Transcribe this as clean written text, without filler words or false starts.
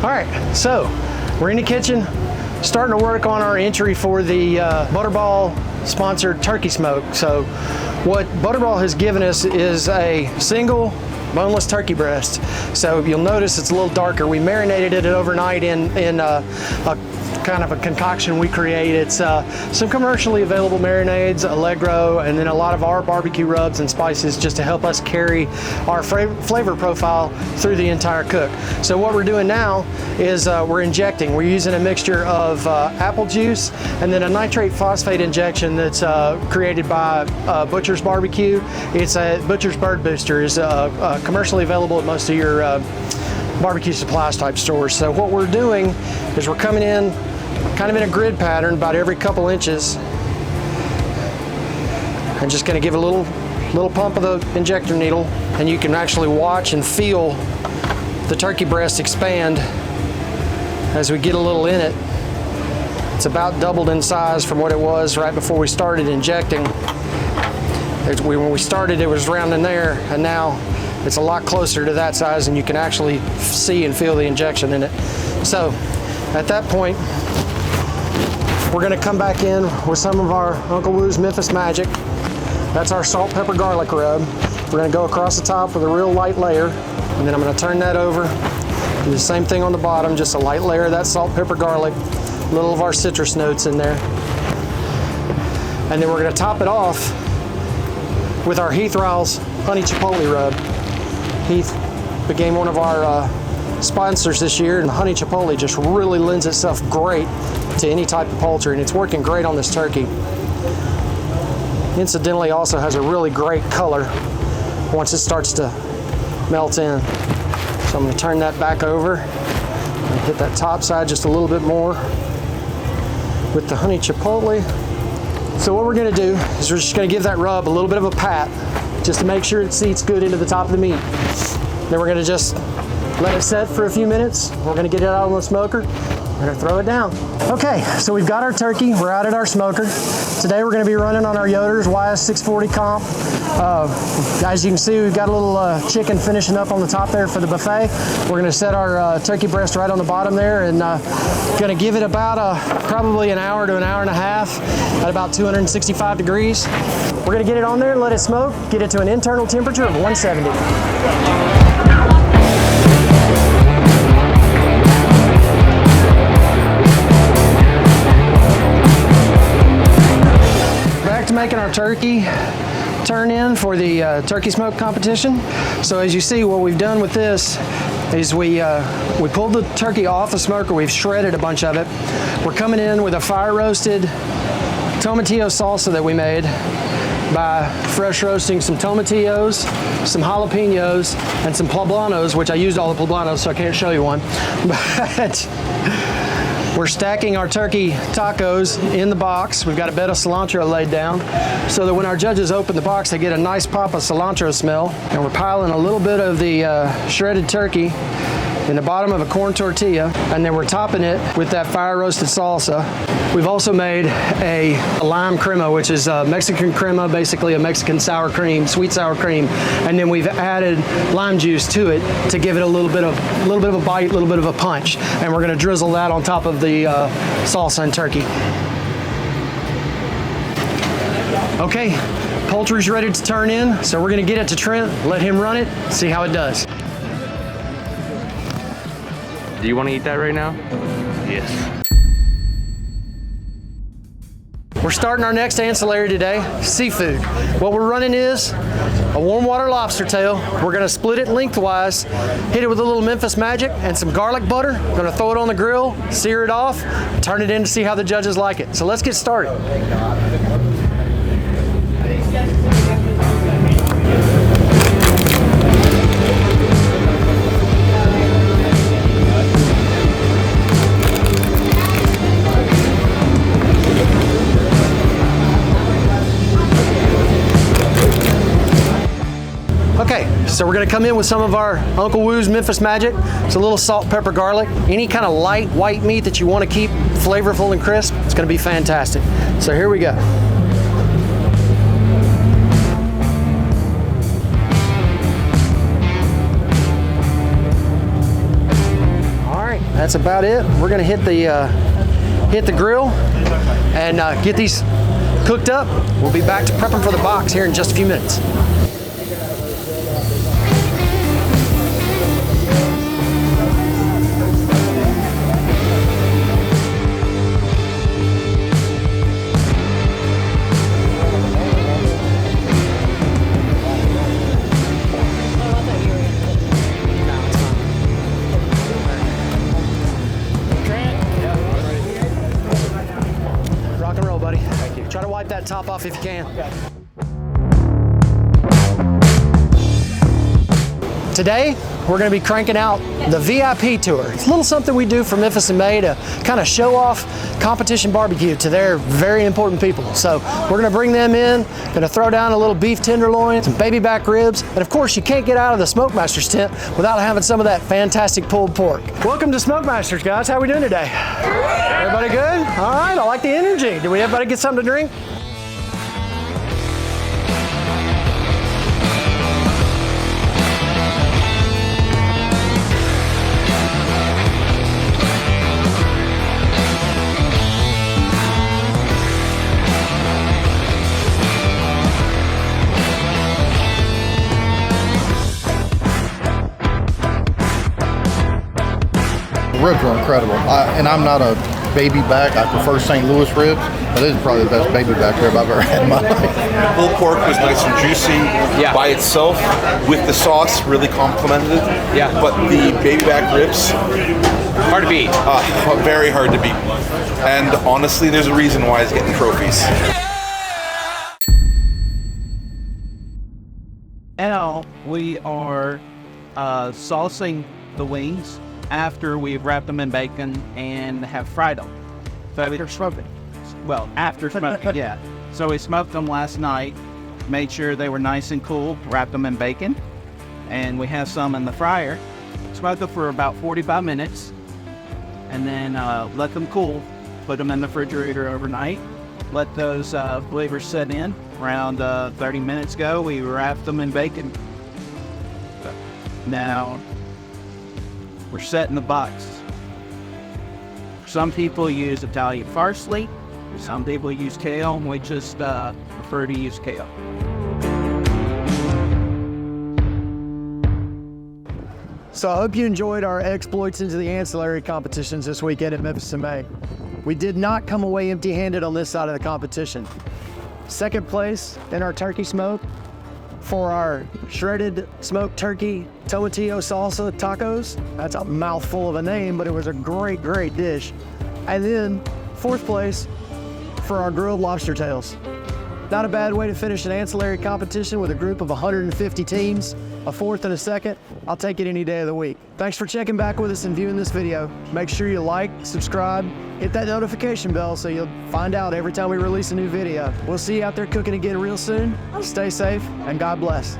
All right, so we're in the kitchen, starting to work on our entry for the Butterball sponsored turkey smoke. So what Butterball has given us is a single boneless turkey breast. So you'll notice it's a little darker. We marinated it overnight in a kind of a concoction we create. It's some commercially available marinades, Allegro, and then a lot of our barbecue rubs and spices just to help us carry our flavor profile through the entire cook. So what we're doing now is we're injecting. We're using a mixture of apple juice and then a nitrate phosphate injection that's created by Butcher's BBQ. It's a Butcher's Bird Booster. Is commercially available at most of your barbecue supplies type stores. So what we're doing is we're coming in kind of in a grid pattern about every couple inches. I'm just going to give a little pump of the injector needle, and you can actually watch and feel the turkey breast expand as we get a little in it. It's about doubled in size from what it was right before we started injecting. When we started, it was around in there, and now it's a lot closer to that size, and you can actually see and feel the injection in it. So at that point, we're gonna come back in with some of our Uncle Woo's Memphis Magic. That's our salt, pepper, garlic rub. We're gonna go across the top with a real light layer, and then I'm gonna turn that over. Do the same thing on the bottom, just a light layer of that salt, pepper, garlic, a little of our citrus notes in there. And then we're gonna top it off with our Heath Riles honey chipotle rub. Heath became one of our sponsors this year, and the honey chipotle just really lends itself great to any type of poultry, and it's working great on this turkey. Incidentally, also has a really great color once it starts to melt in. So I'm going to turn that back over and hit that top side just a little bit more with the honey chipotle. So what we're going to do is we're just going to give that rub a little bit of a pat just to make sure it seats good into the top of the meat. Then we're going to just let it set for a few minutes. We're going to get it out on the smoker. We're going to throw it down. Okay, so we've got our turkey. We're out at our smoker. Today we're going to be running on our Yoder's YS640 comp. As you can see, we've got a little chicken finishing up on the top there for the buffet. We're going to set our turkey breast right on the bottom there, and going to give it about probably an hour to an hour and a half at about 265 degrees. We're going to get it on there and let it smoke, get it to an internal temperature of 170. Making our turkey turn in for the turkey smoke competition. So as you see, what we've done with this is we pulled the turkey off the smoker. We've shredded a bunch of it. We're coming in with a fire roasted tomatillo salsa that we made by fresh roasting some tomatillos, some jalapenos, and some poblanos, which I used all the poblanos, so I can't show you one. But we're stacking our turkey tacos in the box. We've got a bed of cilantro laid down so that when our judges open the box, they get a nice pop of cilantro smell. And we're piling a little bit of the shredded turkey in the bottom of a corn tortilla, and then we're topping it with that fire roasted salsa. We've also made a lime crema, which is a Mexican crema, basically a Mexican sour cream, sweet sour cream, and then we've added lime juice to it to give it a little bit of a bite, a little bit of a punch. And we're going to drizzle that on top of the salsa and turkey. Okay, poultry's ready to turn in, so we're going to get it to Trent, let him run it, see how it does. Do you want to eat that right now? Yes. We're starting our next ancillary today, seafood. What we're running is a warm water lobster tail. We're gonna split it lengthwise, hit it with a little Memphis Magic and some garlic butter. We're gonna throw it on the grill, sear it off, turn it in to see how the judges like it. So let's get started. Okay, so we're gonna come in with some of our Uncle Woo's Memphis Magic. It's a little salt, pepper, garlic. Any kind of light white meat that you wanna keep flavorful and crisp, it's gonna be fantastic. So here we go. All right, that's about it. We're gonna hit the grill and get these cooked up. We'll be back to prepping for the box here in just a few minutes. Rock and roll, buddy. Thank you. Try to wipe that top off if you can. Today, we're going to be cranking out the VIP tour. It's a little something we do for Memphis and May to kind of show off competition barbecue to their very important people. So we're going to bring them in, going to throw down a little beef tenderloin, some baby back ribs, and of course you can't get out of the SmokeMasters tent without having some of that fantastic pulled pork. Welcome to SmokeMasters, guys. How are we doing today? Everybody good? All right, I like the energy. Did everybody get something to drink? Ribs are incredible, and I'm not a baby back. I prefer St. Louis ribs, but this is probably the best baby back rib I've ever had in my life. Pulled pork was nice and juicy by itself. With the sauce, really complimented it. Yeah. But the baby back ribs, Hard to beat. very hard to beat. And honestly, there's a reason why it's getting trophies. Now we are saucing the wings after we've wrapped them in bacon and have fried them. So after smoking. Well, after smoking, yeah. So we smoked them last night, made sure they were nice and cool, wrapped them in bacon, and we have some in the fryer. Smoked them for about 45 minutes, and then let them cool. Put them in the refrigerator overnight. Let those flavors set in. Around 30 minutes ago, we wrapped them in bacon. Now, we're setting the box. Some people use Italian parsley. Some people use kale. We just prefer to use kale. So I hope you enjoyed our exploits into the ancillary competitions this weekend at Memphis and May. We did not come away empty-handed on this side of the competition. Second place in our turkey smoke for our shredded smoked turkey tomatillo salsa tacos. That's a mouthful of a name, but it was a great, great dish. And then fourth place for our grilled lobster tails. Not a bad way to finish an ancillary competition with a group of 150 teams, a fourth and a second. I'll take it any day of the week. Thanks for checking back with us and viewing this video. Make sure you like, subscribe, hit that notification bell so you'll find out every time we release a new video. We'll see you out there cooking again real soon. Stay safe and God bless.